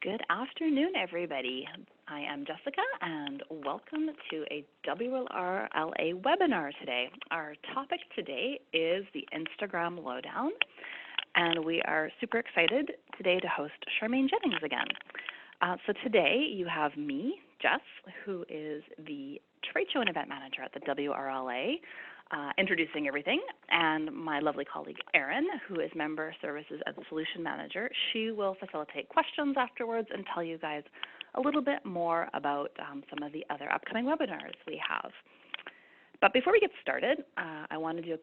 Good afternoon, everybody. I am Jessica, and welcome to a WRLA webinar today. Our topic today is the Instagram Lowdown, and we are super excited today to host Charmaine Jennings again. So today you have me, Jess, who is the Trade Show and Event Manager at the WRLA, introducing everything, and my lovely colleague Erin, who is Member Services and Solution Manager. She will facilitate questions afterwards and tell you guys a little bit more about some of the other upcoming webinars we have. But before we get started, I want to do a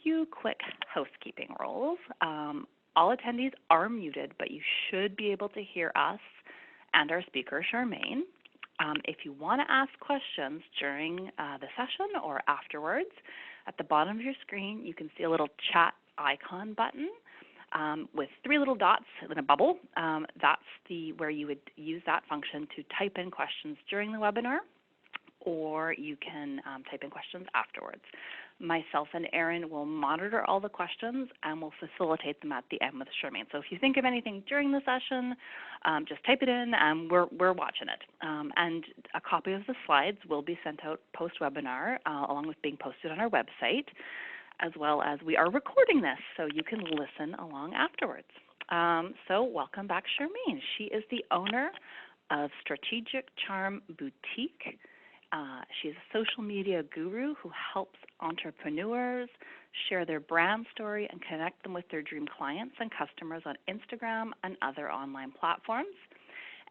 few quick housekeeping rules. All attendees are muted, but you should be able to hear us and our speaker, Charmaine. If you want to ask questions during the session or afterwards, at the bottom of your screen, you can see a little chat icon button with three little dots in a bubble. That's where you would use that function to type in questions during the webinar, or you can type in questions afterwards. Myself and Erin will monitor all the questions and will facilitate them at the end with Charmaine. So if you think of anything during the session, just type it in and we're watching it. And a copy of the slides will be sent out post-webinar along with being posted on our website, as well as we are recording this so you can listen along afterwards. So welcome back, Charmaine. She is the owner of Strategic Charm Boutique. She's a social media guru who helps entrepreneurs share their brand story and connect them with their dream clients and customers on Instagram and other online platforms.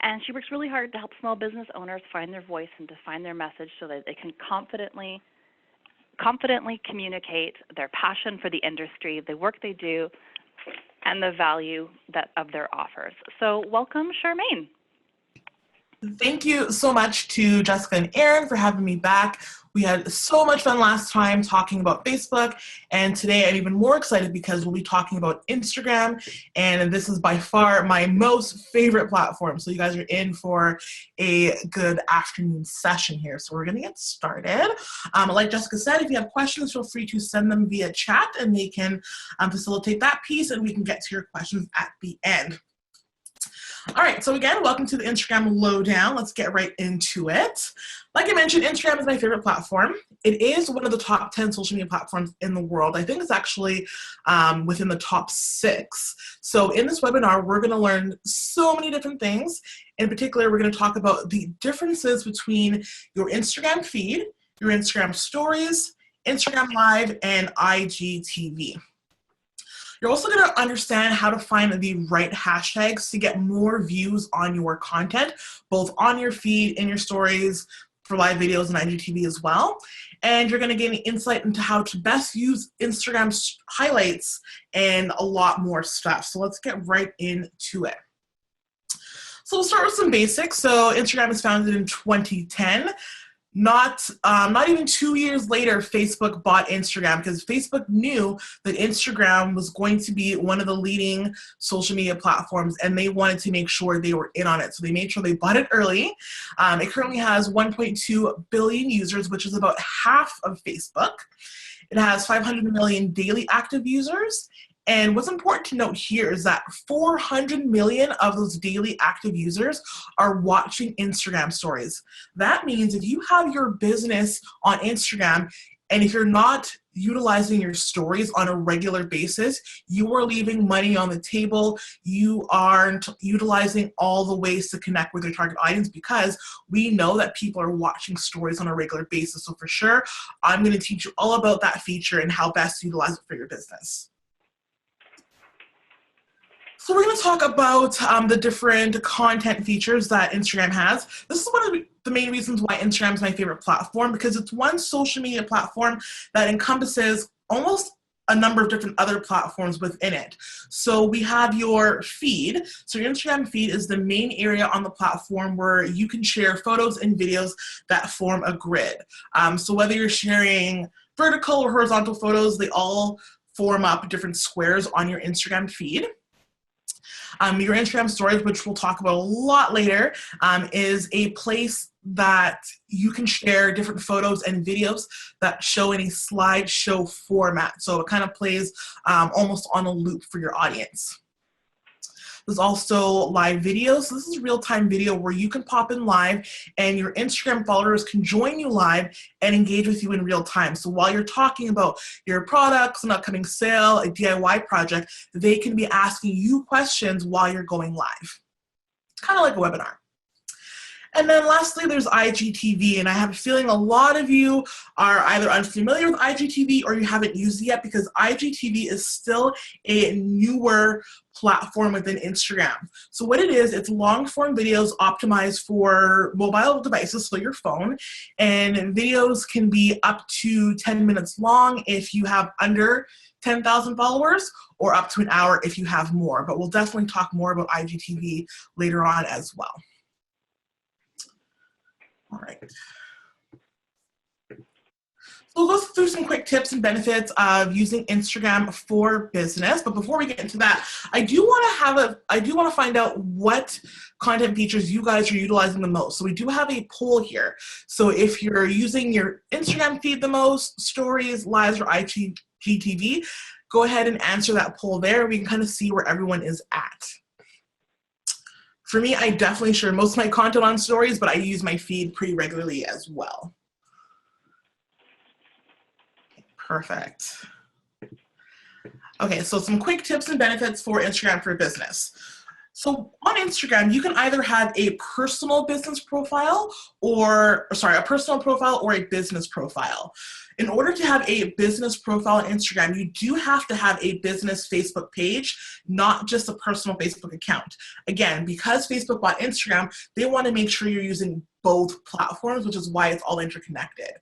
And she works really hard to help small business owners find their voice and define their message so that they can confidently communicate their passion for the industry, the work they do, and the value of their offers. So welcome, Charmaine. Thank you so much to Jessica and Erin for having me back. We had so much fun last time talking about Facebook, and today I'm even more excited because we'll be talking about Instagram, and this is by far my most favorite platform. So you guys are in for a good afternoon session here. So we're gonna get started. Like Jessica said, if you have questions, feel free to send them via chat and they can facilitate that piece and we can get to your questions at the end. All right, so again, welcome to the Instagram Lowdown. Let's get right into it. Like I mentioned, Instagram is my favorite platform. It is one of the top 10 social media platforms in the world. I think it's actually within the top 6. So in this webinar, we're gonna learn so many different things. In particular, we're gonna talk about the differences between your Instagram feed, your Instagram stories, Instagram Live, and IGTV. You're also going to understand how to find the right hashtags to get more views on your content, both on your feed, in your stories, for live videos and IGTV as well. And you're going to gain insight into how to best use Instagram highlights and a lot more stuff. So let's get right into it. So we'll start with some basics. So Instagram was founded in 2010. Not even 2 years later, Facebook bought Instagram because Facebook knew that Instagram was going to be one of the leading social media platforms and they wanted to make sure they were in on it. So they made sure they bought it early. It currently has 1.2 billion users, which is about half of Facebook. It has 500 million daily active users. And what's important to note here is that 400 million of those daily active users are watching Instagram stories. That means if you have your business on Instagram and if you're not utilizing your stories on a regular basis, you are leaving money on the table. You aren't utilizing all the ways to connect with your target audience because we know that people are watching stories on a regular basis. So for sure, I'm going to teach you all about that feature and how best to utilize it for your business. So we're going to talk about the different content features that Instagram has. This is one of the main reasons why Instagram is my favorite platform because it's one social media platform that encompasses almost a number of different other platforms within it. So we have your feed. So your Instagram feed is the main area on the platform where you can share photos and videos that form a grid. So whether you're sharing vertical or horizontal photos, they all form up different squares on your Instagram feed. Your Instagram stories, which we'll talk about a lot later, is a place that you can share different photos and videos that show in a slideshow format. So it kind of plays almost on a loop for your audience. There's also live videos. So this is real-time video where you can pop in live and your Instagram followers can join you live and engage with you in real time. So while you're talking about your products, an upcoming sale, a DIY project, they can be asking you questions while you're going live. Kind of like a webinar. And then lastly, there's IGTV, and I have a feeling a lot of you are either unfamiliar with IGTV or you haven't used it yet, because IGTV is still a newer platform within Instagram. So what it is, it's long form videos optimized for mobile devices, so your phone, and videos can be up to 10 minutes long if you have under 10,000 followers, or up to an hour if you have more. But we'll definitely talk more about IGTV later on as well. All right. So we'll go through some quick tips and benefits of using Instagram for business. But before we get into that, I do want to find out what content features you guys are utilizing the most. So we do have a poll here. So if you're using your Instagram feed the most, stories, lives, or IGTV, go ahead and answer that poll there. We can kind of see where everyone is at. For me, I definitely share most of my content on stories, but I use my feed pretty regularly as well. Perfect. Okay, so some quick tips and benefits for Instagram for business. So on Instagram, you can either have a personal business profile or a business profile. In order to have a business profile on Instagram, you do have to have a business Facebook page, not just a personal Facebook account. Again, because Facebook bought Instagram, they want to make sure you're using both platforms, which is why it's all interconnected.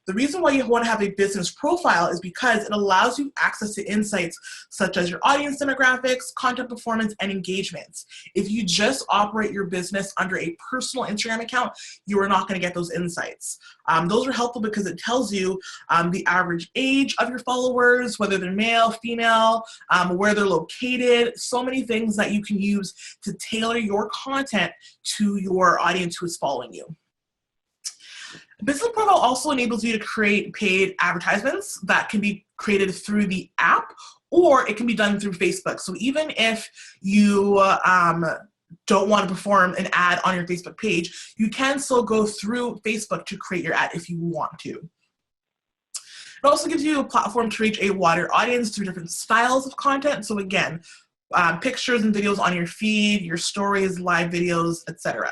The reason why you want to have a business profile is because it allows you access to insights such as your audience demographics, content performance, and engagements. If you just operate your business under a personal Instagram account, you are not going to get those insights. Those are helpful because it tells you the average age of your followers, whether they're male, female, where they're located, so many things that you can use to tailor your content to your audience who is following you. Business profile also enables you to create paid advertisements that can be created through the app, or it can be done through Facebook. So even if you don't want to perform an ad on your Facebook page, you can still go through Facebook to create your ad if you want to. It also gives you a platform to reach a wider audience through different styles of content. So again, pictures and videos on your feed, your stories, live videos, etc.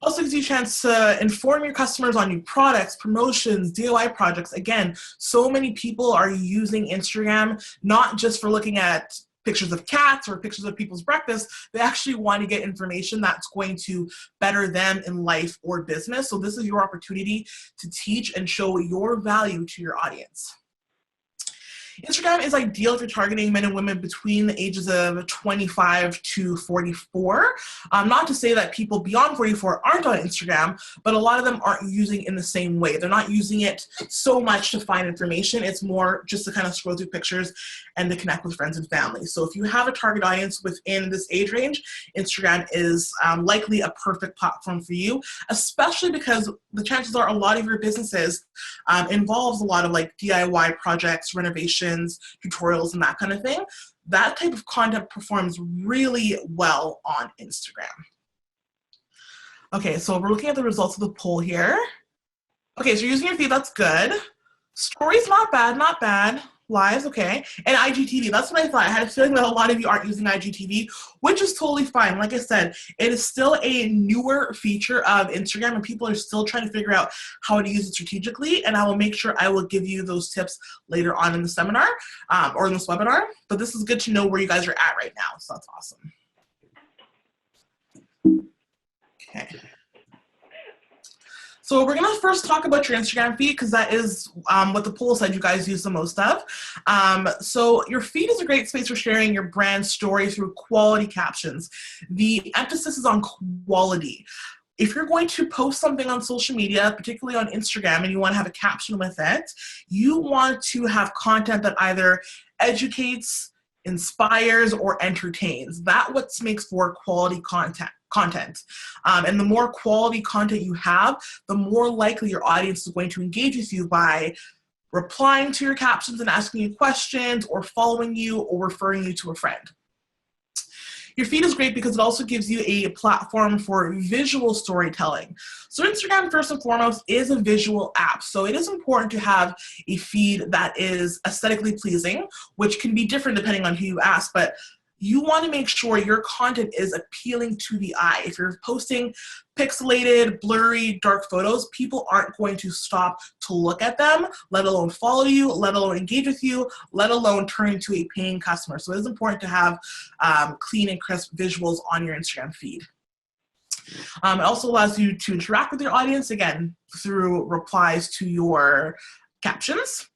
Also gives you a chance to inform your customers on new products, promotions, DIY projects. Again, so many people are using Instagram not just for looking at pictures of cats or pictures of people's breakfast. They actually want to get information that's going to better them in life or business. So this is your opportunity to teach and show your value to your audience. Instagram is ideal if you're targeting men and women between the ages of 25 to 44. Not to say that people beyond 44 aren't on Instagram, but a lot of them aren't using it in the same way. They're not using it so much to find information. It's more just to kind of scroll through pictures and to connect with friends and family. So if you have a target audience within this age range, Instagram is likely a perfect platform for you, especially because the chances are a lot of your businesses involves a lot of like DIY projects, renovations, tutorials, and that kind of thing. That type of content performs really well on Instagram. Okay, so we're looking at the results of the poll here. Okay, so you're using your feed, that's good. Stories, not bad, not bad. Lives, okay. And IGTV, that's what I thought. I had a feeling that a lot of you aren't using IGTV, which is totally fine. Like I said, it is still a newer feature of Instagram, and people are still trying to figure out how to use it strategically, and I will make sure I will give you those tips later on in the seminar or in this webinar. But this is good to know where you guys are at right now, so that's awesome. Okay. So we're gonna first talk about your Instagram feed because that is what the poll said you guys use the most of. So your feed is a great space for sharing your brand story through quality captions. The emphasis is on quality. If you're going to post something on social media, particularly on Instagram, and you want to have a caption with it, you want to have content that either educates, inspires, or entertains. That's what makes for quality content. And the more quality content you have, the more likely your audience is going to engage with you by replying to your captions and asking you questions, or following you, or referring you to a friend. Your feed is great because it also gives you a platform for visual storytelling. So Instagram, first and foremost, is a visual app. So it is important to have a feed that is aesthetically pleasing, which can be different depending on who you ask, but you want to make sure your content is appealing to the eye. If you're posting pixelated, blurry, dark photos, people aren't going to stop to look at them, let alone follow you, let alone engage with you, let alone turn into a paying customer. So it is important to have clean and crisp visuals on your Instagram feed. It also allows you to interact with your audience, again, through replies to your captions.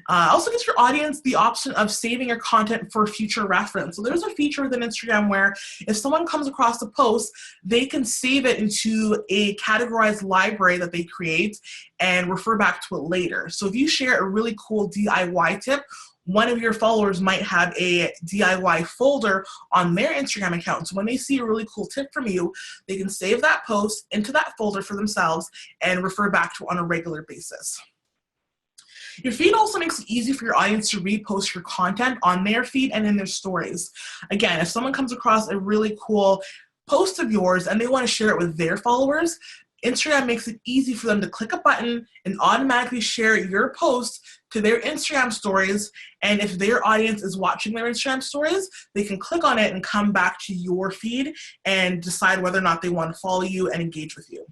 Also gives your audience the option of saving your content for future reference. So there's a feature within Instagram where if someone comes across a post, they can save it into a categorized library that they create and refer back to it later. So if you share a really cool DIY tip, one of your followers might have a DIY folder on their Instagram account. So when they see a really cool tip from you, they can save that post into that folder for themselves and refer back to it on a regular basis. Your feed also makes it easy for your audience to repost your content on their feed and in their stories. Again, if someone comes across a really cool post of yours and they want to share it with their followers, Instagram makes it easy for them to click a button and automatically share your post to their Instagram stories. And if their audience is watching their Instagram stories, they can click on it and come back to your feed and decide whether or not they want to follow you and engage with you.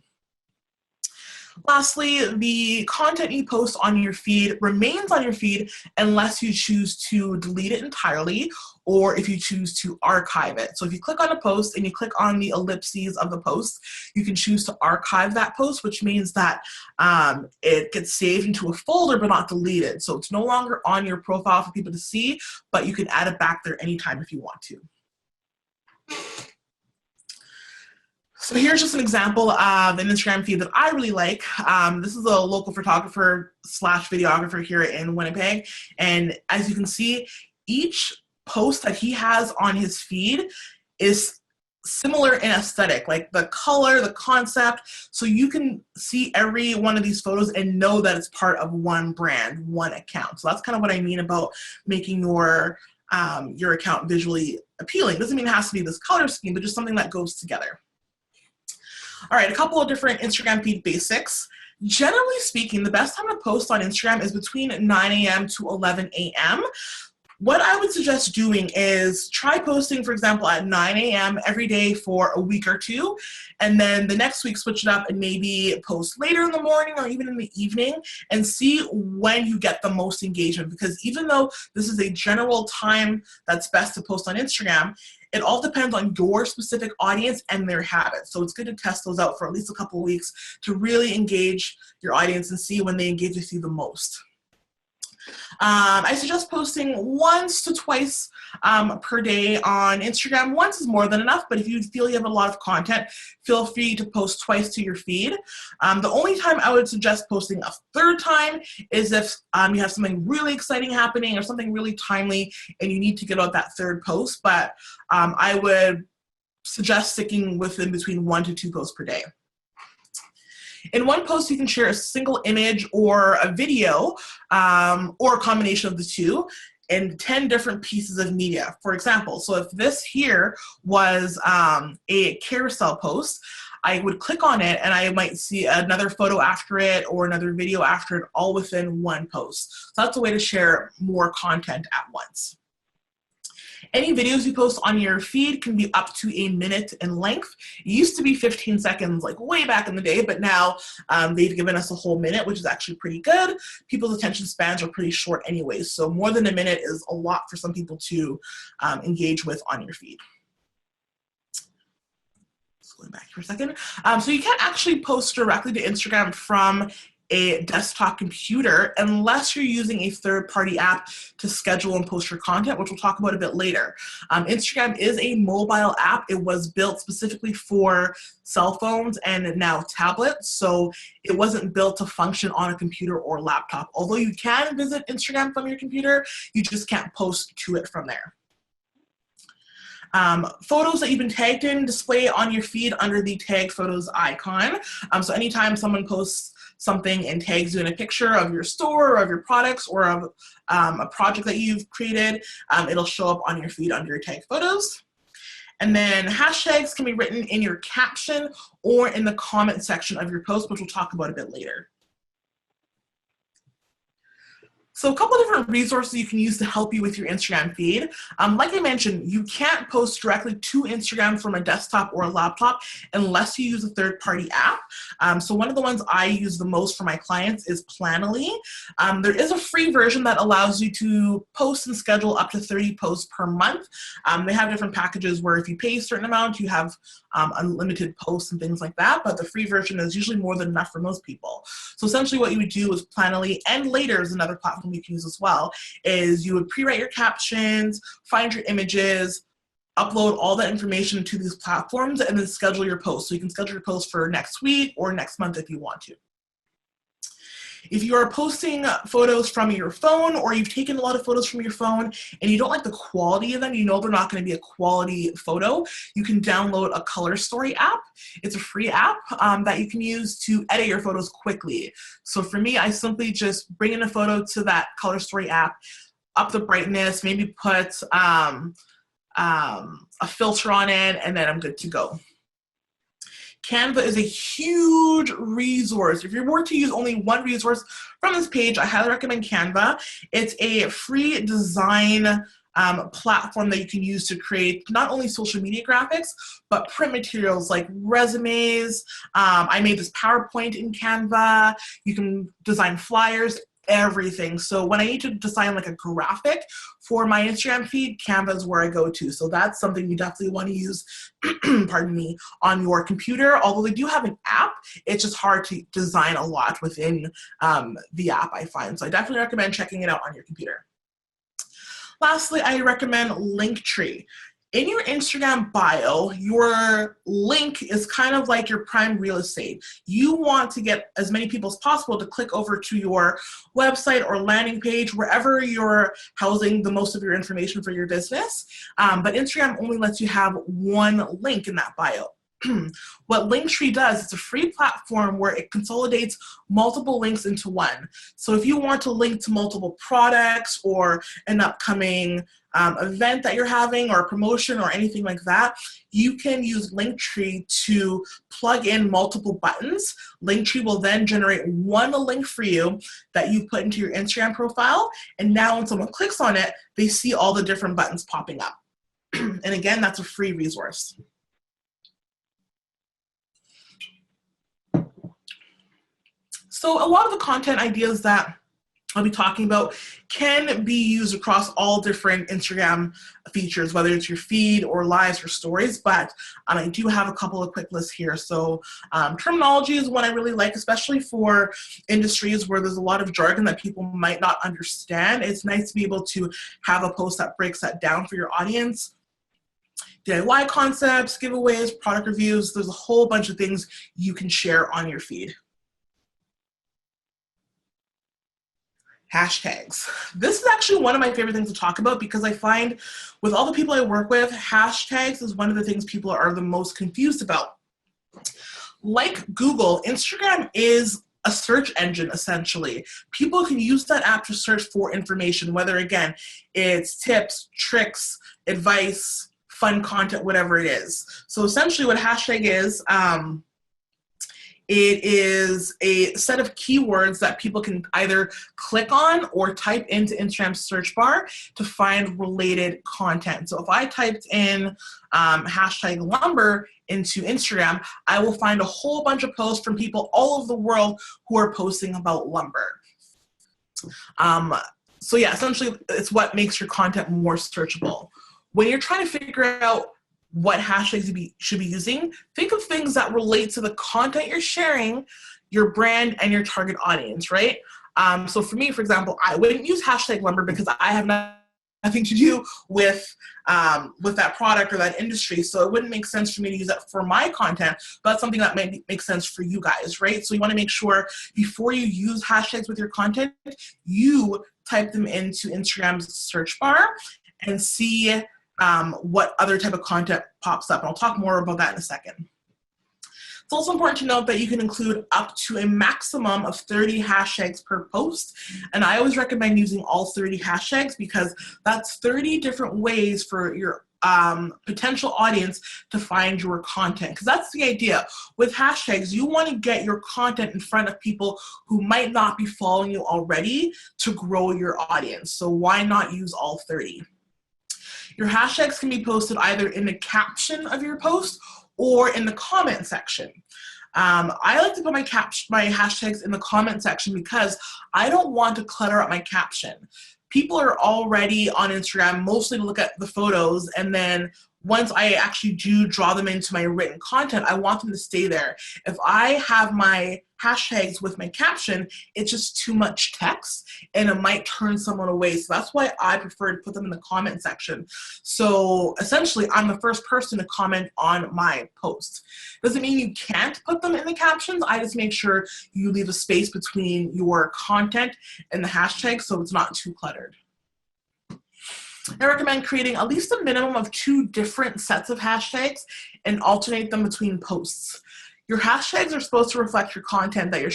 Lastly, the content you post on your feed remains on your feed unless you choose to delete it entirely or if you choose to archive it. So if you click on a post and you click on the ellipses of the post, you can choose to archive that post, which means that it gets saved into a folder but not deleted. So it's no longer on your profile for people to see, but you can add it back there anytime if you want to. So here's just an example of an Instagram feed that I really like. This is a local photographer / videographer here in Winnipeg. And as you can see, each post that he has on his feed is similar in aesthetic, like the color, the concept. So you can see every one of these photos and know that it's part of one brand, one account. So that's kind of what I mean about making your account visually appealing. Doesn't mean it has to be this color scheme, but just something that goes together. All right, a couple of different Instagram feed basics. Generally speaking, the best time to post on Instagram is between 9 a.m. to 11 a.m. What I would suggest doing is try posting, for example, at 9 a.m. every day for a week or two, and then the next week switch it up and maybe post later in the morning or even in the evening and see when you get the most engagement. Because even though this is a general time that's best to post on Instagram, it all depends on your specific audience and their habits. So it's good to test those out for at least a couple of weeks to really engage your audience and see when they engage with you the most. I suggest posting once to twice per day on Instagram. Once is more than enough, but if you feel you have a lot of content, feel free to post twice to your feed. The only time I would suggest posting a third time is if you have something really exciting happening or something really timely and you need to get out that third post, but I would suggest sticking within between 1 to 2 posts per day. In one post, you can share a single image or a video or a combination of the two in 10 different pieces of media. For example, so if this here was a carousel post, I would click on it and I might see another photo after it or another video after it, all within one post. So that's a way to share more content at once. Any videos you post on your feed can be up to a minute in length. It used to be 15 seconds, like way back in the day, but now they've given us a whole minute, which is actually pretty good. People's attention spans are pretty short anyways, so more than a minute is a lot for some people to engage with on your feed. Going back for a second. So you can't actually post directly to Instagram from a desktop computer unless you're using a third-party app to schedule and post your content, which we'll talk about a bit later. Instagram is a mobile app. It was built specifically for cell phones and now tablets, so it wasn't built to function on a computer or laptop. Although you can visit Instagram from your computer, you just can't post to it from there. Photos that you've been tagged in display on your feed under the tagged photos icon. So anytime someone posts something and tags you in a picture of your store or of your products or of a project that you've created, it'll show up on your feed under your tagged photos. And then hashtags can be written in your caption or in the comment section of your post, which we'll talk about a bit later. So a couple of different resources you can use to help you with your Instagram feed. Like I mentioned, you can't post directly to Instagram from a desktop or a laptop unless you use a third-party app. So one of the ones I use the most for my clients is Planoly. There is a free version that allows you to post and schedule up to 30 posts per month. They have different packages where if you pay a certain amount, you have unlimited posts and things like that, but the free version is usually more than enough for most people. So essentially what you would do is Planoly, and Later is another platform you can use as well, is you would pre-write your captions, find your images, upload all that information to these platforms, and then schedule your post. So you can schedule your post for next week or next month if you want to. If you are posting photos from your phone, or you've taken a lot of photos from your phone and you don't like the quality of them, you know they're not going to be a quality photo, you can download a color story app. It's a free app that you can use to edit your photos quickly. So for me, I simply just bring in a photo to that color story app, up the brightness, maybe put a filter on it, and then I'm good to go. Canva is a huge resource. If you're more to use only one resource from this page, I highly recommend Canva. It's a free design platform that you can use to create not only social media graphics, but print materials like resumes. I made this PowerPoint in Canva. You can design flyers, everything. So when I need to design like a graphic for my Instagram feed, Canva is where I go to. So that's something you definitely want to use, pardon me, on your computer. Although they do have an app, it's just hard to design a lot within the app, I find. So I definitely recommend checking it out on your computer. Lastly, I recommend Linktree. In your Instagram bio, your link is kind of like your prime real estate. You want to get as many people as possible to click over to your website or landing page, wherever you're housing the most of your information for your business. But Instagram only lets you have one link in that bio. What Linktree does, it's a free platform where it consolidates multiple links into one. So if you want to link to multiple products or an upcoming event that you're having, or a promotion or anything like that, you can use Linktree to plug in multiple buttons. Linktree will then generate one link for you that you put into your Instagram profile, and now when someone clicks on it, they see all the different buttons popping up. And again, that's a free resource. So a lot of the content ideas that I'll be talking about can be used across all different Instagram features, whether it's your feed or lives or stories, but I do have a couple of quick lists here. So terminology is one I really like, especially for industries where there's a lot of jargon that people might not understand. It's nice to be able to have a post that breaks that down for your audience. DIY concepts, giveaways, product reviews, there's a whole bunch of things you can share on your feed. Hashtags. This is actually one of my favorite things to talk about, because I find with all the people I work with, hashtags is one of the things people are the most confused about. Like Google, Instagram is a search engine, essentially. People can use that app to search for information, whether, again, it's tips, tricks, advice, fun content, whatever it is. So essentially what a hashtag is, it is a set of keywords that people can either click on or type into Instagram's search bar to find related content. So if I typed in hashtag lumber into Instagram, I will find a whole bunch of posts from people all over the world who are posting about lumber. So yeah, essentially it's what makes your content more searchable. When you're trying to figure out what hashtags you should be using, think of things that relate to the content you're sharing, your brand, and your target audience, right? So for me, for example, I wouldn't use hashtag lumber because I have nothing to do with that product or that industry. So it wouldn't make sense for me to use that for my content, but that's something that may make sense for you guys, right? So you want to make sure before you use hashtags with your content, you type them into Instagram's search bar and see what other type of content pops up. And I'll talk more about that in a second. It's also important to note that you can include up to a maximum of 30 hashtags per post. And I always recommend using all 30 hashtags because that's 30 different ways for your potential audience to find your content, because that's the idea. With hashtags, you want to get your content in front of people who might not be following you already to grow your audience. So why not use all 30? Your hashtags can be posted either in the caption of your post or in the comment section. I like to put my hashtags in the comment section because I don't want to clutter up my caption. People are already on Instagram mostly to look at the photos, and then once I actually do draw them into my written content, I want them to stay there. If I have my hashtags with my caption, it's just too much text and it might turn someone away. So that's why I prefer to put them in the comment section. So essentially, I'm the first person to comment on my post. Doesn't mean you can't put them in the captions. I just make sure you leave a space between your content and the hashtag so it's not too cluttered. I recommend creating at least a minimum of 2 different sets of hashtags and alternate them between posts. Your hashtags are supposed to reflect your content that you're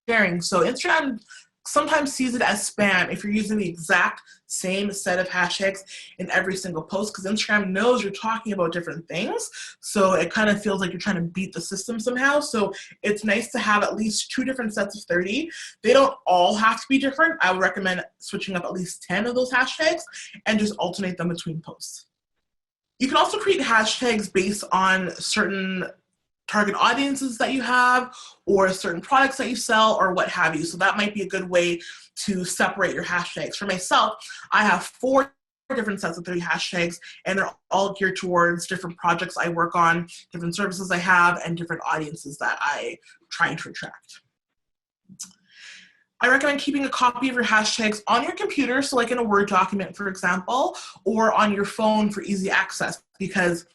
sharing. So Instagram sometimes sees it as spam if you're using the exact same set of hashtags in every single post, because Instagram knows you're talking about different things. So it kind of feels like you're trying to beat the system somehow. So it's nice to have at least 2 different sets of 30. They don't all have to be different. I would recommend switching up at least 10 of those hashtags and just alternate them between posts. You can also create hashtags based on certain target audiences that you have or certain products that you sell or what have you. So that might be a good way to separate your hashtags. For myself, I have 4 different sets of 30 hashtags, and they're all geared towards different projects I work on, different services I have, and different audiences that I'm trying to attract. I recommend keeping a copy of your hashtags on your computer, so like in a Word document, for example, or on your phone for easy access, because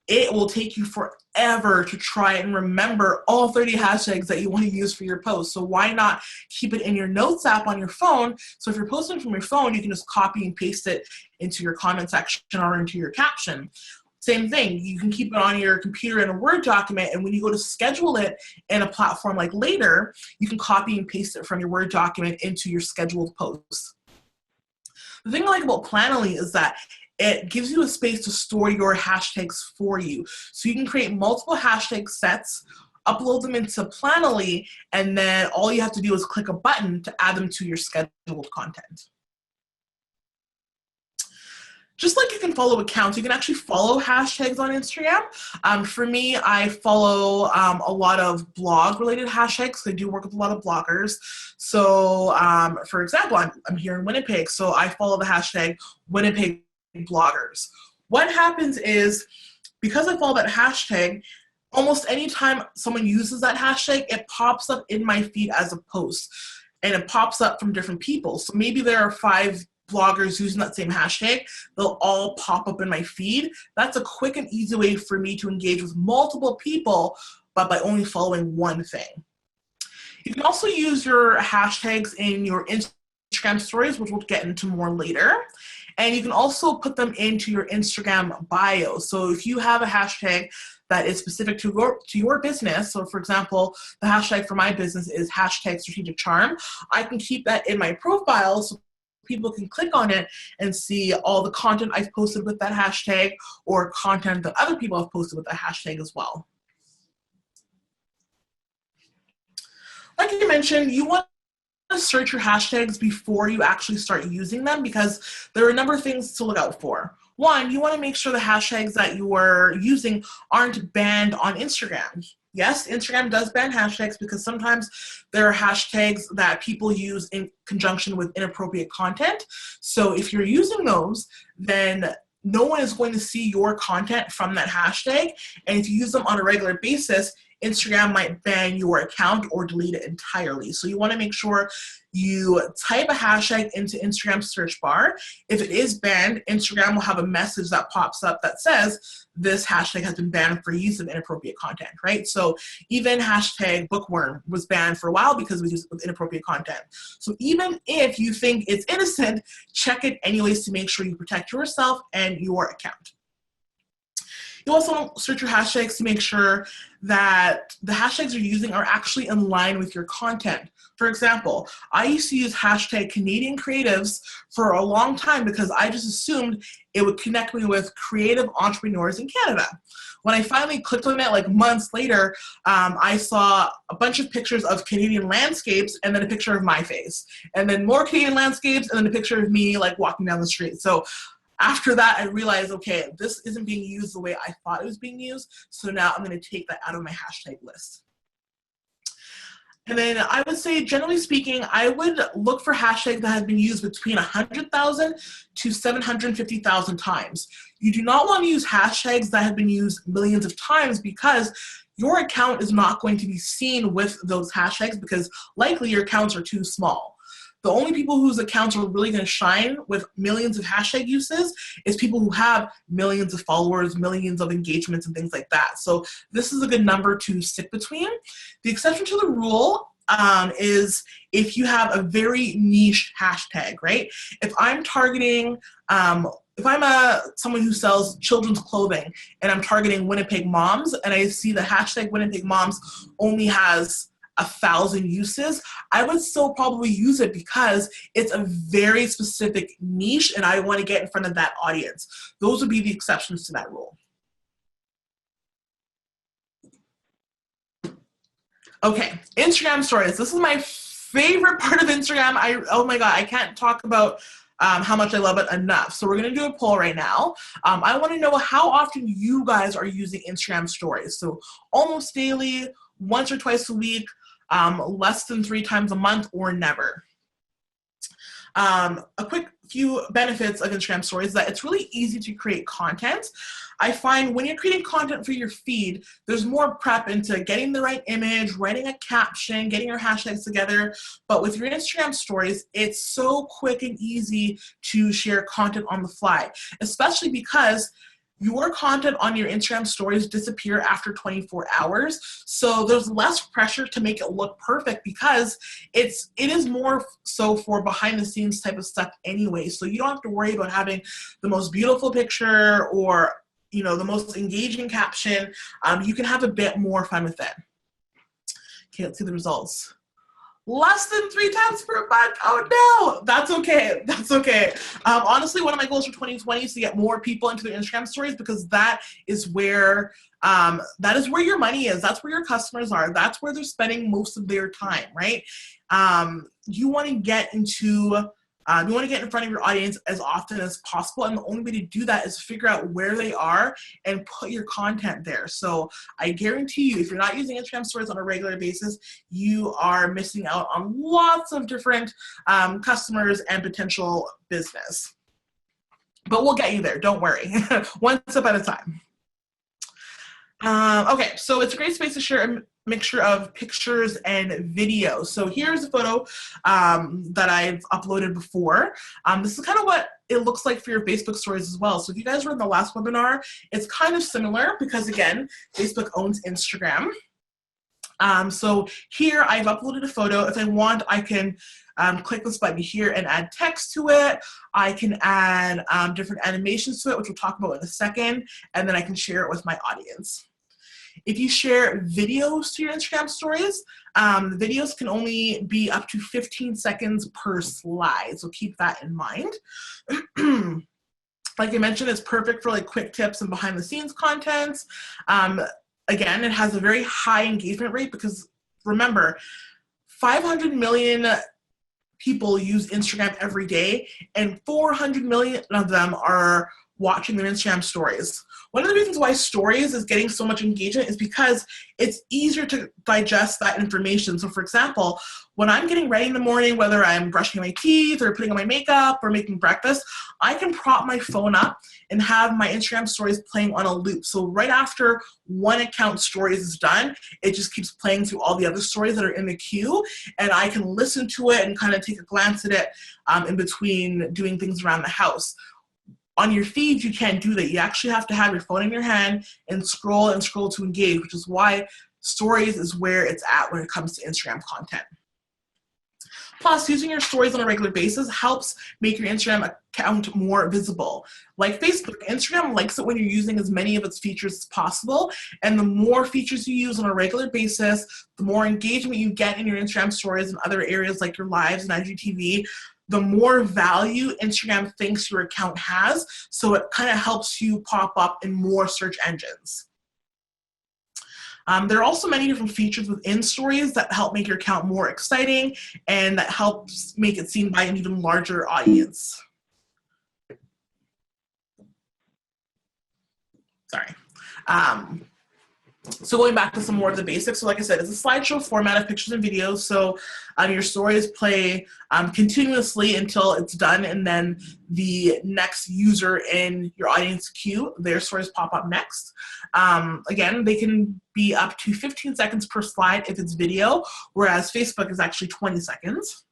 it will take you forever to try and remember all 30 hashtags that you want to use for your post. So why not keep it in your notes app on your phone? So if you're posting from your phone, you can just copy and paste it into your comment section or into your caption. Same thing, you can keep it on your computer in a Word document, and when you go to schedule it in a platform like Later, you can copy and paste it from your Word document into your scheduled posts. The thing I like about Planoly is that it gives you a space to store your hashtags for you. So you can create multiple hashtag sets, upload them into Planoly, and then all you have to do is click a button to add them to your scheduled content. Just like you can follow accounts, you can actually follow hashtags on Instagram. For me, I follow a lot of blog-related hashtags. I do work with a lot of bloggers. So, for example, I'm here in Winnipeg, so I follow the hashtag Winnipeg bloggers. What happens is, because I follow that hashtag, almost anytime someone uses that hashtag, it pops up in my feed as a post, and it pops up from different people. So maybe there are 5 bloggers using that same hashtag. They'll all pop up in my feed. That's a quick and easy way for me to engage with multiple people, but by only following one thing. You can also use your hashtags in your Instagram stories, which we'll get into more later. And you can also put them into your Instagram bio. So if you have a hashtag that is specific to your business, so for example, the hashtag for my business is hashtag strategic charm, I can keep that in my profile so people can click on it and see all the content I've posted with that hashtag or content that other people have posted with that hashtag as well. Like you mentioned, you want to search your hashtags before you actually start using them, because there are a number of things to look out for. One, you want to make sure the hashtags that you are using aren't banned on Instagram. Yes, Instagram does ban hashtags because sometimes there are hashtags that people use in conjunction with inappropriate content. So if you're using those, then no one is going to see your content from that hashtag. And if you use them on a regular basis, Instagram might ban your account or delete it entirely. So you want to make sure you type a hashtag into Instagram's search bar. If it is banned, Instagram will have a message that pops up that says this hashtag has been banned for use of inappropriate content, right? So even hashtag bookworm was banned for a while because it was used with inappropriate content. So even if you think it's innocent, check it anyways to make sure you protect yourself and your account. You also want to search your hashtags to make sure that the hashtags you're using are actually in line with your content. For example, I used to use hashtag Canadian creatives for a long time because I just assumed it would connect me with creative entrepreneurs in Canada. When I finally clicked on it, like months later, I saw a bunch of pictures of Canadian landscapes and then a picture of my face. And then more Canadian landscapes and then a picture of me like walking down the street. So after that, I realized, okay, this isn't being used the way I thought it was being used. So now I'm going to take that out of my hashtag list. And then I would say, generally speaking, I would look for hashtags that have been used between 100,000 to 750,000 times. You do not want to use hashtags that have been used millions of times because your account is not going to be seen with those hashtags because likely your accounts are too small. The only people whose accounts are really going to shine with millions of hashtag uses is people who have millions of followers, millions of engagements, and things like that. So this is a good number to stick between. The exception to the rule is if you have a very niche hashtag, right? If I'm targeting, if I'm someone who sells children's clothing and I'm targeting Winnipeg moms and I see the hashtag Winnipeg moms only has 1,000 uses, I would still probably use it because it's a very specific niche and I want to get in front of that audience. Those would be the exceptions to that rule. Okay, Instagram stories. This is my favorite part of Instagram. Oh my God, I can't talk about how much I love it enough. So we're going to do a poll right now. I want to know how often you guys are using Instagram stories. So almost daily, once or twice a week, less than 3 times a month, or never. A quick few benefits of Instagram stories is that it's really easy to create content. I find when you're creating content for your feed, there's more prep into getting the right image, writing a caption, getting your hashtags together. But with your Instagram stories, it's so quick and easy to share content on the fly, especially because your content on your Instagram stories disappear after 24 hours. So there's less pressure to make it look perfect because it is more so for behind the scenes type of stuff anyway. So you don't have to worry about having the most beautiful picture or, you know, the most engaging caption. You can have a bit more fun with it. Okay, let's see the results. Less than 3 times per month. Oh no, that's okay. That's okay. Honestly, one of my goals for 2020 is to get more people into their Instagram stories because that is where your money is. That's where your customers are. That's where they're spending most of their time, right? You want to get in front of your audience as often as possible, and the only way to do that is figure out where they are and put your content there. So I guarantee you, if you're not using Instagram stories on a regular basis, you are missing out on lots of different customers and potential business. But we'll get you there, don't worry. One step at a time. Okay, so it's a great space to share a mixture of pictures and videos. So here's a photo that I've uploaded before. This is kind of what it looks like for your Facebook stories as well. So if you guys were in the last webinar, it's kind of similar because, again, Facebook owns Instagram. So here I've uploaded a photo. If I want, I can click this button here and add text to it. I can add different animations to it, which we'll talk about in a second, and then I can share it with my audience. If you share videos to your Instagram stories, the videos can only be up to 15 seconds per slide, so keep that in mind. Like I mentioned, it's perfect for like quick tips and behind the scenes content. Again, it has a very high engagement rate because remember, 500 million people use Instagram every day and 400 million of them are watching their Instagram stories. One of the reasons why stories is getting so much engagement is because it's easier to digest that information. So for example, when I'm getting ready in the morning, whether I'm brushing my teeth or putting on my makeup or making breakfast, I can prop my phone up and have my Instagram stories playing on a loop. So right after one account stories is done, it just keeps playing through all the other stories that are in the queue, and I can listen to it and kind of take a glance at it in between doing things around the house. On your feed, you can't do that. You actually have to have your phone in your hand and scroll to engage, which is why stories is where it's at when it comes to Instagram content. Plus, using your stories on a regular basis helps make your Instagram account more visible. Like Facebook, Instagram likes it when you're using as many of its features as possible, and the more features you use on a regular basis, the more engagement you get in your Instagram stories and other areas like your lives and IGTV, the more value Instagram thinks your account has, so it kind of helps you pop up in more search engines. There are also many different features within stories that help make your account more exciting and that helps make it seen by an even larger audience. Sorry. So going back to some more of the basics, so like I said, it's a slideshow format of pictures and videos. So your stories play continuously until it's done, and then the next user in your audience queue, their stories pop up next. Again, they can be up to 15 seconds per slide if it's video, whereas Facebook is actually 20 seconds.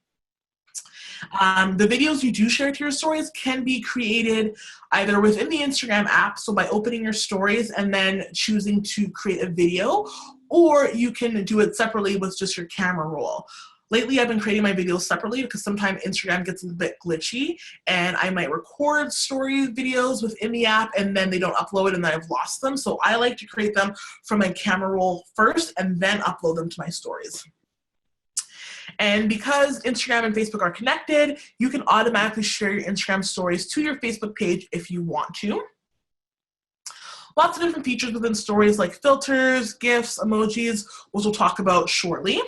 The videos you do share to your stories can be created either within the Instagram app, so by opening your stories and then choosing to create a video, or you can do it separately with just your camera roll. Lately, I've been creating my videos separately because sometimes Instagram gets a little bit glitchy and I might record story videos within the app and then they don't upload and then I've lost them. So I like to create them from my camera roll first and then upload them to my stories. And because Instagram and Facebook are connected, you can automatically share your Instagram stories to your Facebook page if you want to. Lots of different features within stories like filters, GIFs, emojis, which we'll talk about shortly.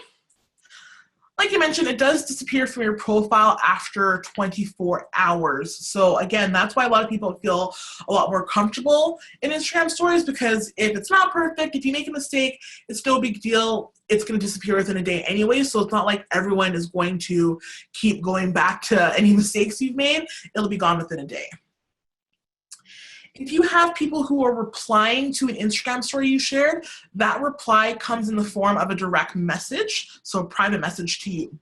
Like you mentioned, it does disappear from your profile after 24 hours. So again, that's why a lot of people feel a lot more comfortable in Instagram stories, because if it's not perfect, if you make a mistake, it's no big deal. It's going to disappear within a day anyway. So it's not like everyone is going to keep going back to any mistakes you've made. It'll be gone within a day. If you have people who are replying to an Instagram story you shared, that reply comes in the form of a direct message, so a private message to you.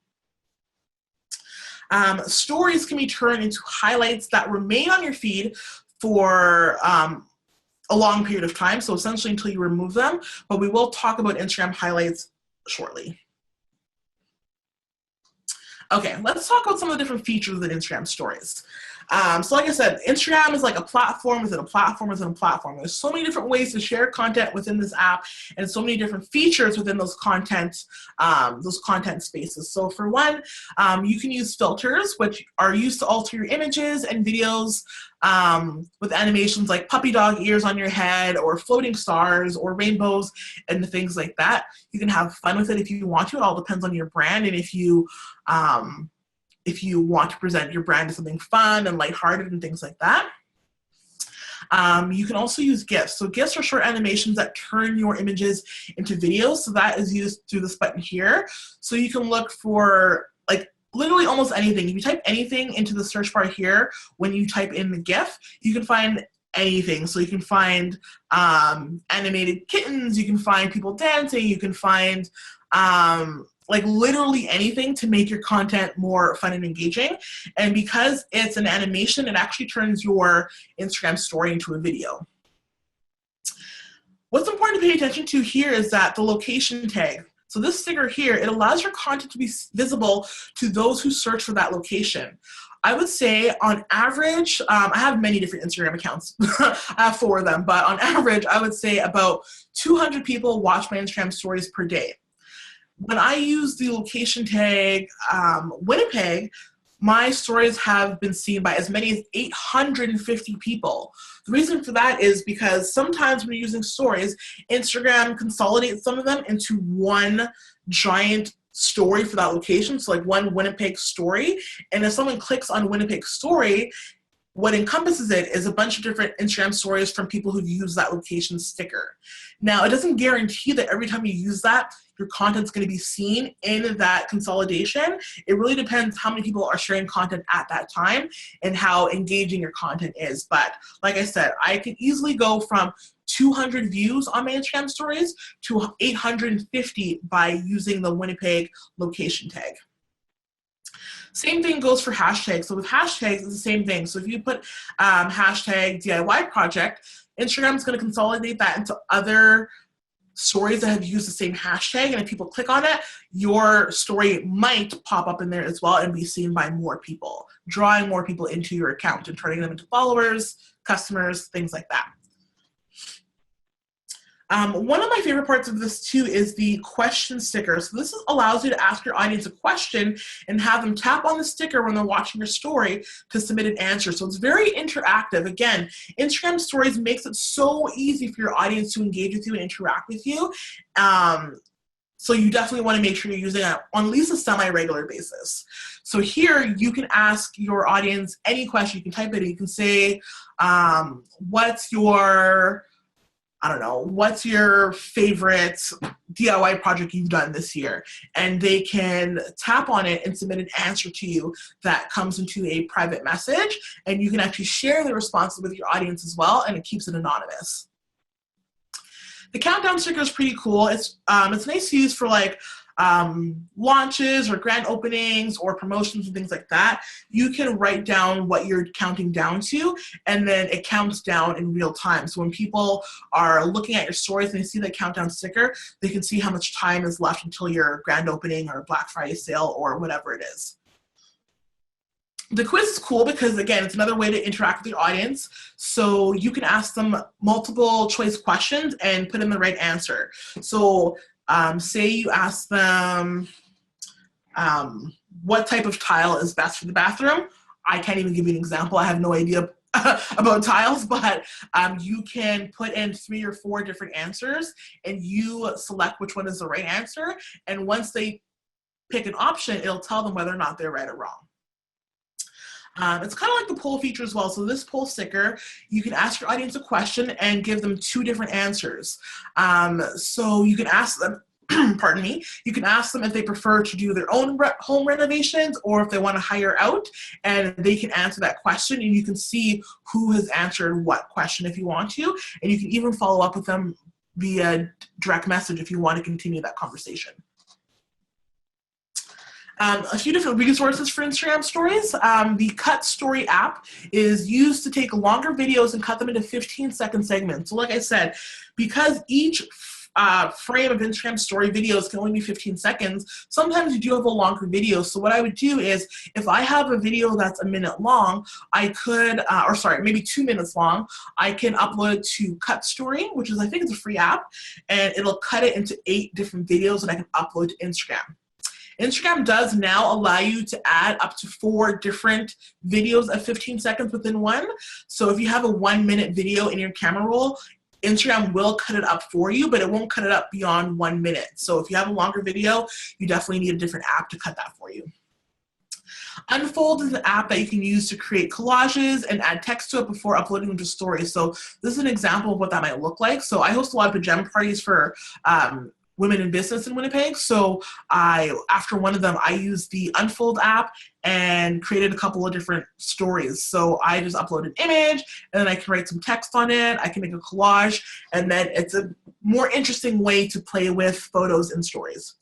Stories can be turned into highlights that remain on your feed for a long period of time, so essentially until you remove them, but we will talk about Instagram highlights shortly. Okay, let's talk about some of the different features of Instagram stories. So like I said, Instagram is like a platform within a platform within a platform. There's so many different ways to share content within this app and so many different features within those content spaces. So for one, you can use filters, which are used to alter your images and videos with animations like puppy dog ears on your head or floating stars or rainbows and things like that. You can have fun with it if you want to. It all depends on your brand and if you want to present your brand as something fun and lighthearted and things like that. You can also use GIFs. So GIFs are short animations that turn your images into videos. So that is used through this button here. So you can look for like literally almost anything. If you type anything into the search bar here, when you type in the GIF, you can find anything. So you can find animated kittens, you can find people dancing, you can find like literally anything to make your content more fun and engaging. And because it's an animation, it actually turns your Instagram story into a video. What's important to pay attention to here is that the location tag. So this sticker here, it allows your content to be visible to those who search for that location. I would say on average, I have many different Instagram accounts. I have 4 of them, but on average, I would say about 200 people watch my Instagram stories per day. When I use the location tag Winnipeg, my stories have been seen by as many as 850 people. The reason for that is because sometimes when you're using stories, Instagram consolidates some of them into one giant story for that location, so like one Winnipeg story. And if someone clicks on Winnipeg story, what encompasses it is a bunch of different Instagram stories from people who use that location sticker. Now, it doesn't guarantee that every time you use that, your content's going to be seen in that consolidation. It really depends how many people are sharing content at that time and how engaging your content is. But like I said, I can easily go from 200 views on my Instagram stories to 850 by using the Winnipeg location tag. Same thing goes for hashtags. So with hashtags, it's the same thing. So if you put hashtag DIY project, Instagram is going to consolidate that into other stories that have used the same hashtag, and if people click on it, your story might pop up in there as well and be seen by more people, drawing more people into your account and turning them into followers, customers, things like that. One of my favorite parts of this too is the question sticker. So this allows you to ask your audience a question and have them tap on the sticker when they're watching your story to submit an answer. So it's very interactive. Again, Instagram stories makes it so easy for your audience to engage with you and interact with you. So you definitely want to make sure you're using it on at least a semi-regular basis. So here you can ask your audience any question. You can type it in. You can say, what's your favorite DIY project you've done this year? And they can tap on it and submit an answer to you that comes into a private message, and you can actually share the responses with your audience as well, and it keeps it anonymous. The countdown sticker is pretty cool. It's nice to use for like launches or grand openings or promotions and things like that. You can write down what you're counting down to, and then it counts down in real time. So when people are looking at your stories and they see the countdown sticker, they can see how much time is left until your grand opening or Black Friday sale or whatever it is. The quiz is cool because, again, it's another way to interact with your audience. So you can ask them multiple choice questions and put in the right answer. So say you ask them what type of tile is best for the bathroom. I can't even give you an example. I have no idea about tiles, but you can put in 3 or 4 different answers and you select which one is the right answer. And once they pick an option, it'll tell them whether or not they're right or wrong. It's kind of like the poll feature as well. So this poll sticker, you can ask your audience a question and give them 2 different answers. So you can ask them, pardon me, you can ask them if they prefer to do their own home renovations or if they want to hire out, and they can answer that question, and you can see who has answered what question if you want to, and you can even follow up with them via direct message if you want to continue that conversation. A few different resources for Instagram stories. The Cut Story app is used to take longer videos and cut them into 15-second segments. So like I said, because each frame of Instagram story videos can only be 15 seconds, sometimes you do have a longer video. So what I would do is, if I have a video that's a minute long, I could, maybe 2 minutes long, I can upload it to Cut Story, which is, I think it's a free app, and it'll cut it into 8 different videos that I can upload to Instagram. Instagram does now allow you to add up to 4 different videos of 15 seconds within one. So if you have a 1-minute video in your camera roll, Instagram will cut it up for you, but it won't cut it up beyond 1 minute. So if you have a longer video, you definitely need a different app to cut that for you. Unfold is an app that you can use to create collages and add text to it before uploading them to stories. So this is an example of what that might look like. So I host a lot of pajama parties for women in business in Winnipeg. So after one of them, I used the Unfold app and created a couple of different stories. So I just upload an image, and then I can write some text on it. I can make a collage, and then it's a more interesting way to play with photos and stories.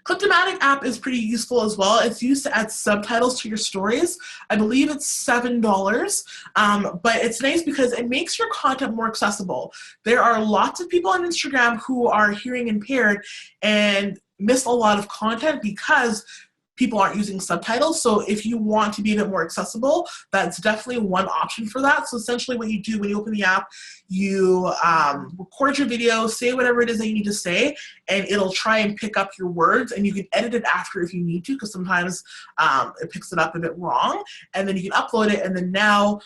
Cliptomatic app is pretty useful as well. It's used to add subtitles to your stories. I believe it's $7, but it's nice because it makes your content more accessible. There are lots of people on Instagram who are hearing impaired and miss a lot of content because people aren't using subtitles. So if you want to be a bit more accessible, that's definitely one option for that. So essentially what you do when you open the app, you record your video, say whatever it is that you need to say, and it'll try and pick up your words, and you can edit it after if you need to, because sometimes it picks it up a bit wrong, and then you can upload it, and then now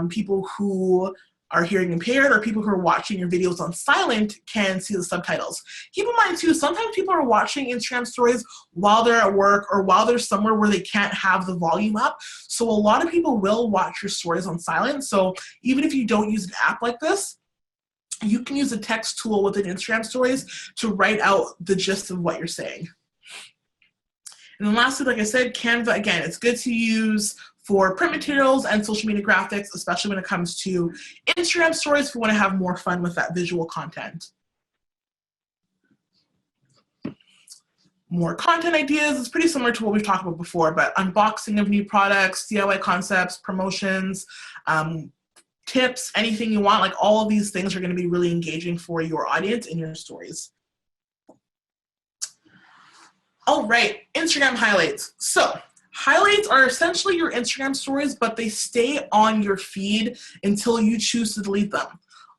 people who are hearing impaired or people who are watching your videos on silent can see the subtitles. Keep in mind too, sometimes people are watching Instagram stories while they're at work or while they're somewhere where they can't have the volume up. So a lot of people will watch your stories on silent. So even if you don't use an app like this, you can use a text tool within Instagram stories to write out the gist of what you're saying. And then lastly, like I said, Canva, again, it's good to use for print materials and social media graphics, especially when it comes to Instagram stories if you want to have more fun with that visual content. More content ideas is pretty similar to what we've talked about before, but unboxing of new products, DIY concepts, promotions, tips, anything you want, like all of these things are going to be really engaging for your audience in your stories. All right, Instagram highlights. So highlights are essentially your Instagram stories, but they stay on your feed until you choose to delete them.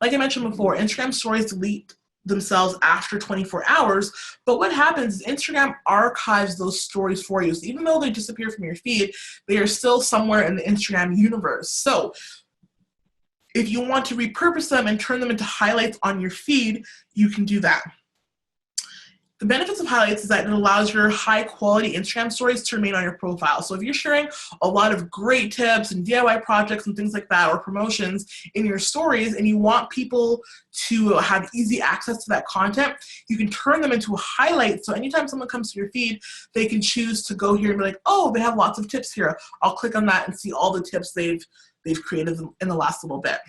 Like I mentioned before, Instagram stories delete themselves after 24 hours, but what happens is Instagram archives those stories for you. So even though they disappear from your feed, they are still somewhere in the Instagram universe. So if you want to repurpose them and turn them into highlights on your feed, you can do that. The benefits of highlights is that it allows your high quality Instagram stories to remain on your profile. So if you're sharing a lot of great tips and DIY projects and things like that, or promotions in your stories, and you want people to have easy access to that content, you can turn them into a highlight. So anytime someone comes to your feed, they can choose to go here and be like, oh, they have lots of tips here. I'll click on that and see all the tips they've created in the last little bit.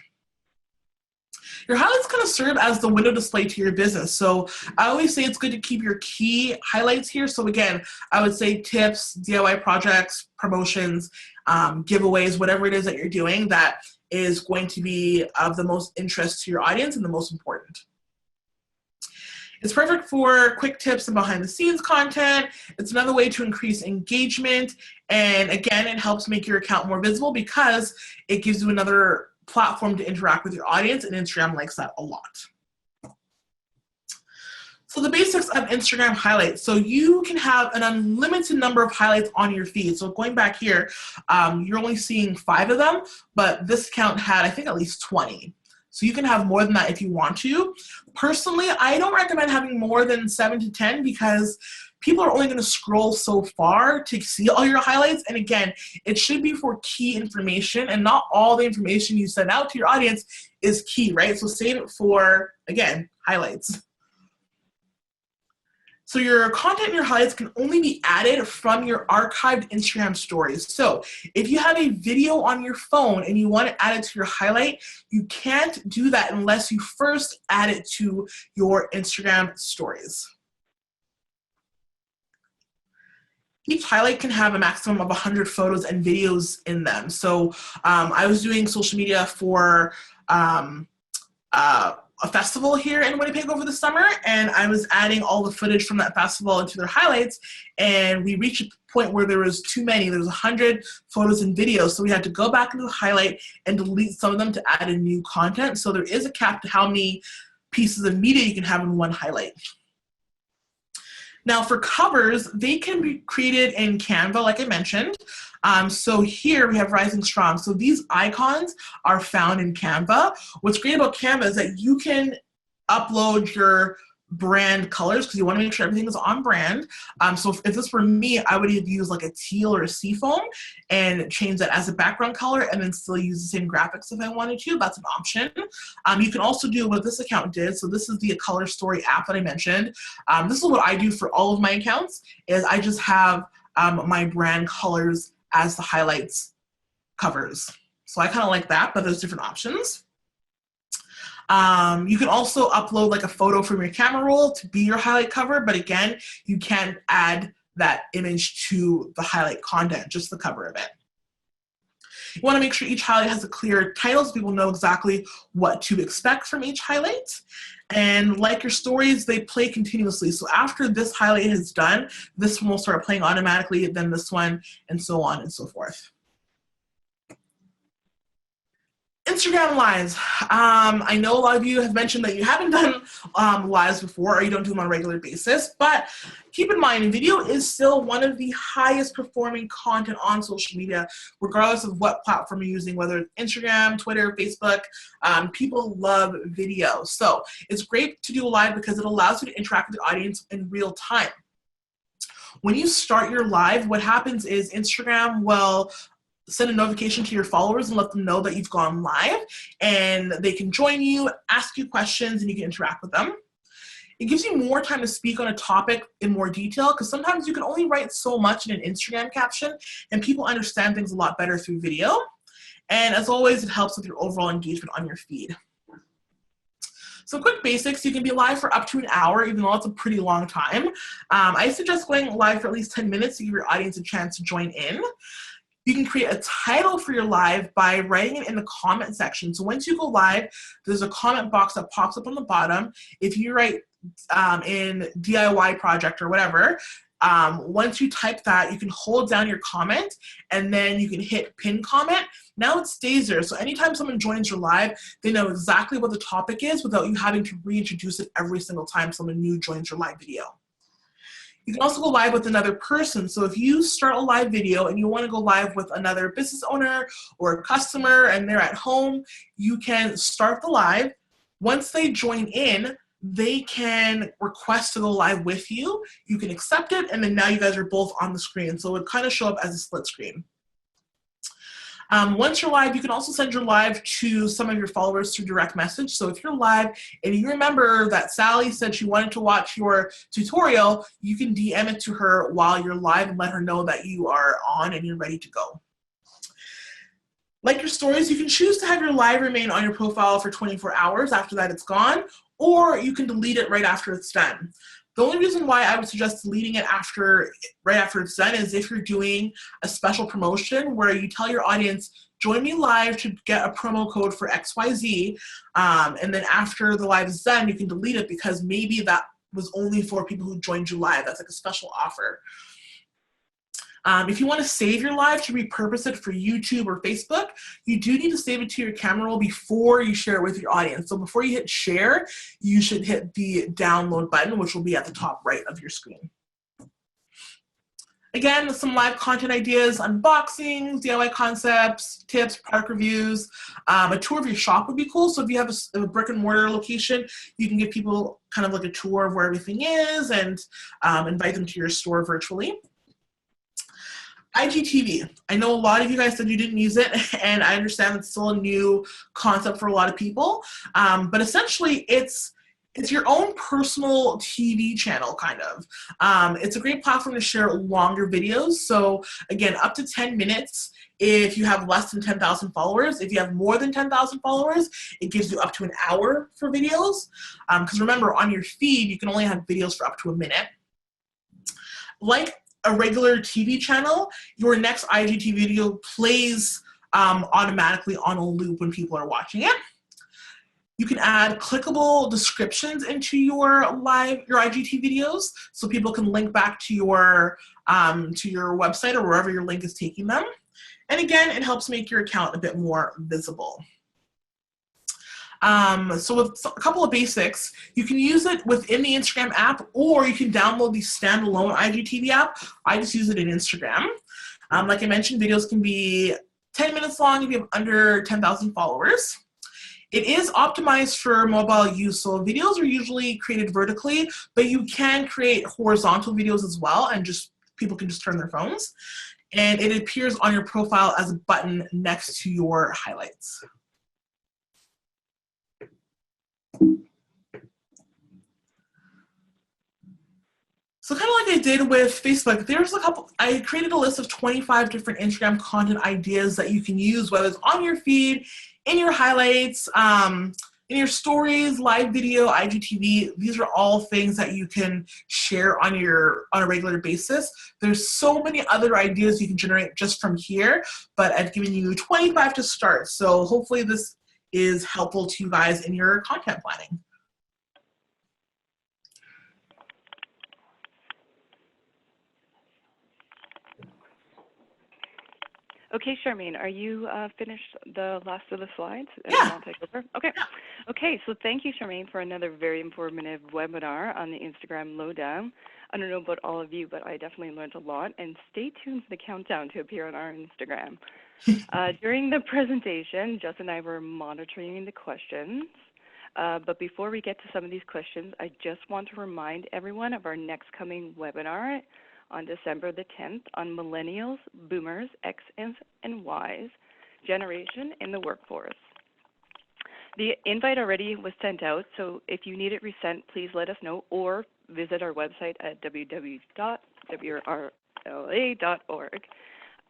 Your highlights kind of serve as the window display to your business. So I always say it's good to keep your key highlights here. So again, I would say tips, DIY projects, promotions, giveaways, whatever it is that you're doing that is going to be of the most interest to your audience and the most important. It's perfect for quick tips and behind the scenes content. It's another way to increase engagement. And again, it helps make your account more visible because it gives you another platform to interact with your audience, and Instagram likes that a lot. So the basics of Instagram highlights. So you can have an unlimited number of highlights on your feed. So going back here, you're only seeing 5 of them, but this account had, I think, at least 20. So you can have more than that if you want to. Personally, I don't recommend having more than 7 to 10 because people are only going to scroll so far to see all your highlights. And again, it should be for key information, and not all the information you send out to your audience is key, right? So save it for, again, highlights. So your content and your highlights can only be added from your archived Instagram stories. So if you have a video on your phone and you want to add it to your highlight, you can't do that unless you first add it to your Instagram stories. Each highlight can have a maximum of 100 photos and videos in them. So I was doing social media for a festival here in Winnipeg over the summer, and I was adding all the footage from that festival into their highlights, and we reached a point where there was too many. There was 100 photos and videos, so we had to go back into the highlight and delete some of them to add in new content. So there is a cap to how many pieces of media you can have in one highlight. Now for covers, they can be created in Canva, like I mentioned. So here we have Rising Strong. So these icons are found in Canva. What's great about Canva is that you can upload your brand colors because you want to make sure everything is on brand. So if this were me, I would either use like a teal or a seafoam and change that as a background color and then still use the same graphics if I wanted to. That's an option. You can also do what this account did. So this is the Color Story app that I mentioned. This is what I do for all of my accounts, is I just have my brand colors as the highlights covers. So I kind of like that, but there's different options. You can also upload like a photo from your camera roll to be your highlight cover, but again, you can't add that image to the highlight content, just the cover of it. You want to make sure each highlight has a clear title so people know exactly what to expect from each highlight. And like your stories, they play continuously. So after this highlight is done, this one will start playing automatically, then this one, and so on and so forth. Instagram lives. I know a lot of you have mentioned that you haven't done lives before, or you don't do them on a regular basis, but keep in mind, video is still one of the highest performing content on social media, regardless of what platform you're using, whether it's Instagram, Twitter, Facebook. People love video. So it's great to do a live because it allows you to interact with the audience in real time. When you start your live, what happens is Instagram will send a notification to your followers and let them know that you've gone live, and they can join you, ask you questions, and you can interact with them. It gives you more time to speak on a topic in more detail because sometimes you can only write so much in an Instagram caption, and people understand things a lot better through video. And as always, it helps with your overall engagement on your feed. So quick basics, you can be live for up to an hour, even though it's a pretty long time. I suggest going live for at least 10 minutes to give your audience a chance to join in. You can create a title for your live by writing it in the comment section. So once you go live, there's a comment box that pops up on the bottom. If you write in DIY project or whatever, once you type that, you can hold down your comment and then you can hit pin comment. Now it stays there. So anytime someone joins your live, they know exactly what the topic is without you having to reintroduce it every single time someone new joins your live video. You can also go live with another person. So if you start a live video and you want to go live with another business owner or a customer and they're at home, you can start the live. Once they join in, they can request to go live with you. You can accept it, and then now you guys are both on the screen. So it would kind of show up as a split screen. Once you're live, you can also send your live to some of your followers through direct message. So if you're live and you remember that Sally said she wanted to watch your tutorial, you can DM it to her while you're live and let her know that you are on and you're ready to go. Like your stories, you can choose to have your live remain on your profile for 24 hours. After that, it's gone, or you can delete it right after it's done. The only reason why I would suggest deleting it right after it's done is if you're doing a special promotion where you tell your audience, join me live to get a promo code for XYZ, and then after the live is done, you can delete it because maybe that was only for people who joined you live. That's like a special offer. If you want to save your live to repurpose it for YouTube or Facebook, you do need to save it to your camera roll before you share it with your audience. So before you hit share, you should hit the download button, which will be at the top right of your screen. Again, some live content ideas, unboxings, DIY concepts, tips, product reviews. A tour of your shop would be cool. So if you have a brick and mortar location, you can give people kind of like a tour of where everything is and invite them to your store virtually. IGTV. I know a lot of you guys said you didn't use it, and I understand it's still a new concept for a lot of people, but essentially it's your own personal TV channel, kind of. It's a great platform to share longer videos. So again, up to 10 minutes if you have less than 10,000 followers. If you have more than 10,000 followers, it gives you up to an hour for videos. Because remember, on your feed, you can only have videos for up to a minute. Like a regular TV channel, your next IGTV video plays automatically on a loop when people are watching it. You can add clickable descriptions into your IGTV videos so people can link back to your website or wherever your link is taking them. And again, it helps make your account a bit more visible. So with a couple of basics, you can use it within the Instagram app, or you can download the standalone IGTV app. I just use it in Instagram. Like I mentioned, videos can be 10 minutes long if you have under 10,000 followers. It is optimized for mobile use, so videos are usually created vertically, but you can create horizontal videos as well, and people can just turn their phones. And it appears on your profile as a button next to your highlights. So kind of like I did with Facebook, I created a list of 25 different Instagram content ideas that you can use, whether it's on your feed, in your highlights, in your stories, live video, IGTV. These are all things that you can share on a regular basis. There's so many other ideas you can generate just from here, but I've given you 25 to start. So hopefully this is helpful to you guys in your content planning. Okay, Charmaine, are you finished the last of the slides? Yeah. I'll take over. Okay. Okay, so thank you, Charmaine, for another very informative webinar on the Instagram Lowdown. I don't know about all of you, but I definitely learned a lot. And stay tuned for the countdown to appear on our Instagram. During the presentation, Jess and I were monitoring the questions. But before we get to some of these questions, I just want to remind everyone of our next coming webinar on December the 10th on Millennials, Boomers, X, and Ys generation in the workforce. The invite already was sent out, so if you need it resent, please let us know or visit our website at www.WRLA.org,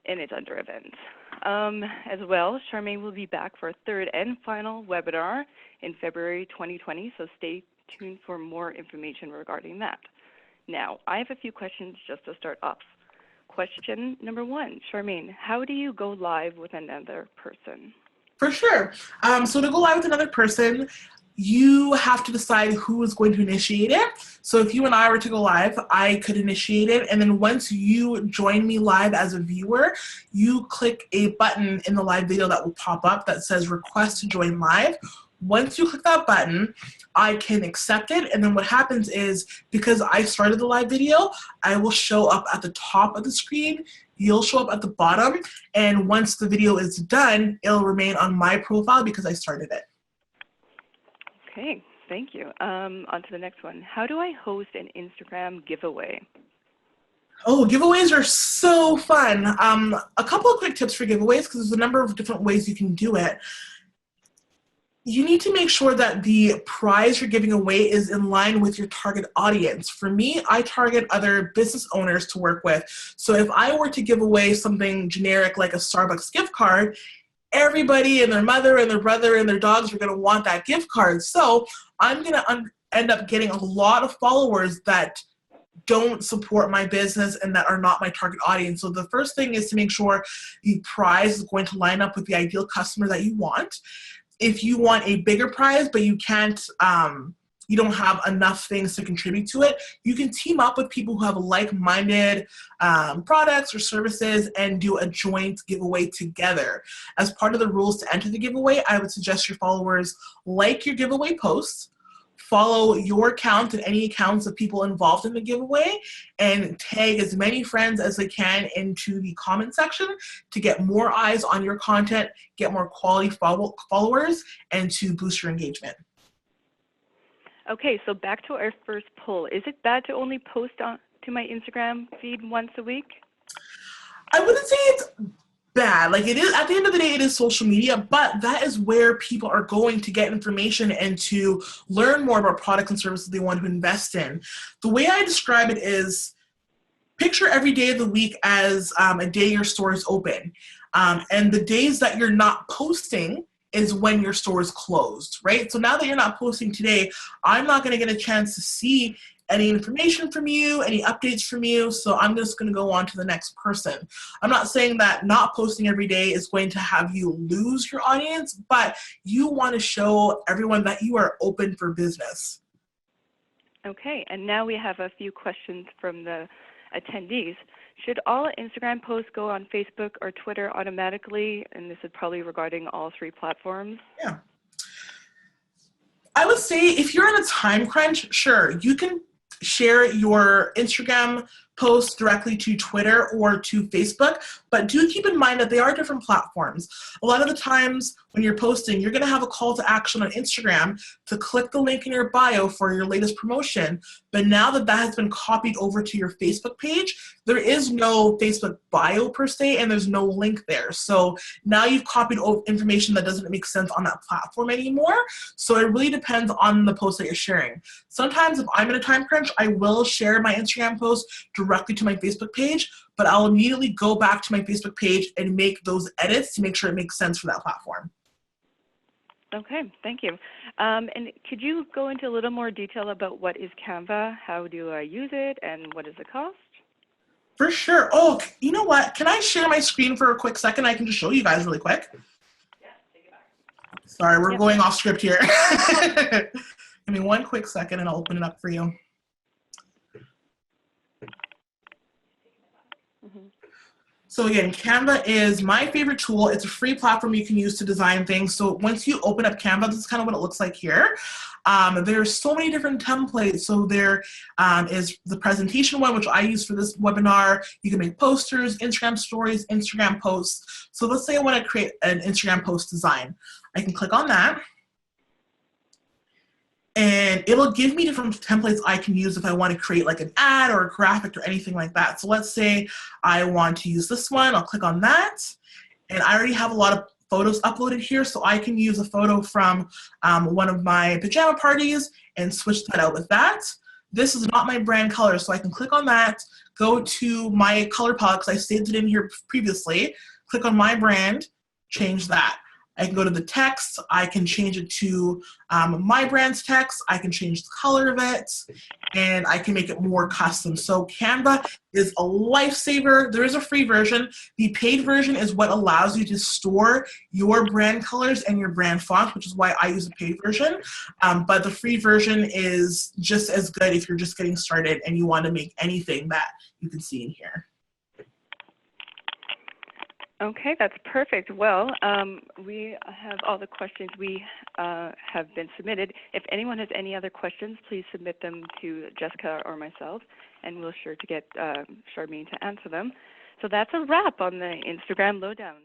and it's under events. As well, Charmaine will be back for a third and final webinar in February 2020, so stay tuned for more information regarding that. Now, I have a few questions just to start off. question number 1, Charmaine, how do you go live with another person? For sure. So to go live with another person, you have to decide who is going to initiate it. So if you and I were to go live, I could initiate it. And then once you join me live as a viewer, you click a button in the live video that will pop up that says request to join live. Once you click that button, I can accept it. And then what happens is, because I started the live video, I will show up at the top of the screen. You'll show up at the bottom. And once the video is done, it'll remain on my profile because I started it. Okay, thank you. On to the next one. How do I host an Instagram giveaway? Oh, giveaways are so fun. A couple of quick tips for giveaways, because there's a number of different ways you can do it. You need to make sure that the prize you're giving away is in line with your target audience. For me, I target other business owners to work with. So if I were to give away something generic like a Starbucks gift card, everybody and their mother and their brother and their dogs are going to want that gift card. So I'm going to end up getting a lot of followers that don't support my business and that are not my target audience. So the first thing is to make sure the prize is going to line up with the ideal customer that you want. If you want a bigger prize, but you can't, you don't have enough things to contribute to it, you can team up with people who have like-minded products or services and do a joint giveaway together. As part of the rules to enter the giveaway, I would suggest your followers like your giveaway posts, follow your account and any accounts of people involved in the giveaway, and tag as many friends as they can into the comment section to get more eyes on your content, get more quality followers, and to boost your engagement. Okay, so back to our first poll. Is it bad to only post to my Instagram feed once a week? I wouldn't say it's bad. Like, it is, at the end of the day, it is social media, but that is where people are going to get information and to learn more about products and services they want to invest in. The way I describe it is, picture every day of the week as a day your store is open. And the days that you're not posting is when your store is closed, right? So now that you're not posting today, I'm not gonna get a chance to see any information from you, any updates from you, so I'm just gonna go on to the next person. I'm not saying that not posting every day is going to have you lose your audience, but you wanna show everyone that you are open for business. Okay, and now we have a few questions from the attendees. Should all Instagram posts go on Facebook or Twitter automatically? And this is probably regarding all 3 platforms. Yeah. I would say if you're in a time crunch, sure, you can share your Instagram posts directly to Twitter or to Facebook, but do keep in mind that they are different platforms. A lot of the times when you're posting, you're gonna have a call to action on Instagram to click the link in your bio for your latest promotion, but now that that has been copied over to your Facebook page, there is no Facebook bio per se, and there's no link there. So now you've copied information that doesn't make sense on that platform anymore. So it really depends on the post that you're sharing. Sometimes if I'm in a time crunch, I will share my Instagram post directly to my Facebook page, but I'll immediately go back to my Facebook page and make those edits to make sure it makes sense for that platform. Okay, thank you. And could you go into a little more detail about what is Canva, how do I use it, and what is the cost? For sure. Oh, you know what? Can I share my screen for a quick second? I can just show you guys really quick. Yeah, take it back. Sorry, we're going off script here. Give me one quick second and I'll open it up for you. So again, Canva is my favorite tool. It's a free platform you can use to design things. So once you open up Canva, this is kind of what it looks like here. There's so many different templates. So there is the presentation one, which I use for this webinar. You can make posters, Instagram stories, Instagram posts. So let's say I want to create an Instagram post design. I can click on that. And it'll give me different templates I can use if I want to create like an ad or a graphic or anything like that. So let's say I want to use this one. I'll click on that. And I already have a lot of photos uploaded here, so I can use a photo from one of my pajama parties and switch that out with that. This is not my brand color, so I can click on that, go to my color palette because I saved it in here previously, click on my brand, change that. I can go to the text. I can change it to my brand's text. I can change the color of it, and I can make it more custom. So Canva is a lifesaver. There is a free version. The paid version is what allows you to store your brand colors and your brand font, which is why I use the paid version. But the free version is just as good if you're just getting started and you want to make anything that you can see in here. Okay, that's perfect. Well, we have all the questions we have been submitted. If anyone has any other questions, please submit them to Jessica or myself, and we'll sure to get Charmaine to answer them. So that's a wrap on the Instagram Lowdown.